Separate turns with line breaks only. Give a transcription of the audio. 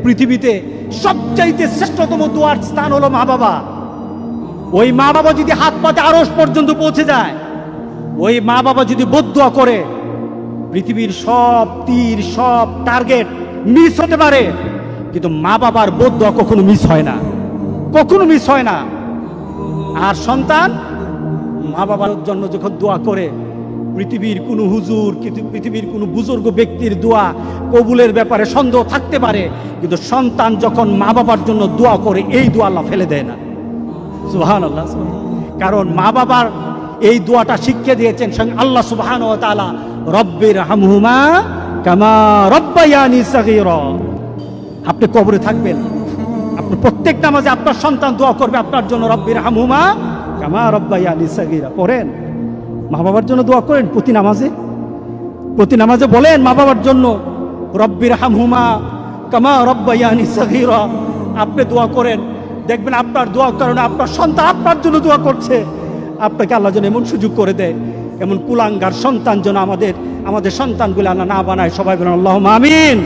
পৃথিবীতে সবচাইতে শ্রেষ্ঠতম দোয়ার স্থান হলো মা বাবা। ওই মা বাবা যদি হাত পাতে আরশ পর্যন্ত পৌঁছে যায়, ওই মা বাবা যদি বদদুয়া করে, পৃথিবীর সব তীর সব টার্গেট মিস হতে পারে, কিন্তু মা বাবার বদদুয়া কখনো মিস হয় না, কখনো মিস হয় না। আর সন্তান মা বাবার জন্য যখন দোয়া করে, পৃথিবীর কোনো হুজুর, পৃথিবীর কোনো বুজুর্গ ব্যক্তির দোয়া কবুলের ব্যাপারে সন্দেহ থাকতে পারে, কিন্তু সন্তান যখন মা বাবার জন্য দোয়া করে, এই দোয়া আল্লাহ ফেলে দেয় না। সুবহানাল্লাহ। কারণ মা বাবার এই দোয়াটা শিখিয়ে দিয়েছেন স্বয়ং আল্লাহ সুবহানাহু ওয়া তাআলা, রব্বির হামহুমা কামা রব্বায়ানি সাগীরা। আপনি কবরে থাকবেন, আপনি প্রত্যেক নামাজে আপনার সন্তান দোয়া করবে আপনার জন্য, রব্বির হামহুমা কামা রব্বায়ানি সাগীরা। পড়েন, মা বাবার জন্য দোয়া করেন প্রতি নামাজে বলেন মা বাবার জন্য, রব্বির হামহুমা কামা রব্বায়ানি সাগীরা। আপনি দোয়া করেন, দেখবেন আপনার দোয়ার কারণে আপনার সন্তান আপনার জন্য দোয়া করছে। আপনাকে আল্লাহ যেন এমন সুযোগ করে দেয়, এমন কুলাঙ্গার সন্তান যেন আমাদের সন্তানগুলো আল্লাহ না বানায়। সবাই বলেন আল্লাহুম্মা আমিন।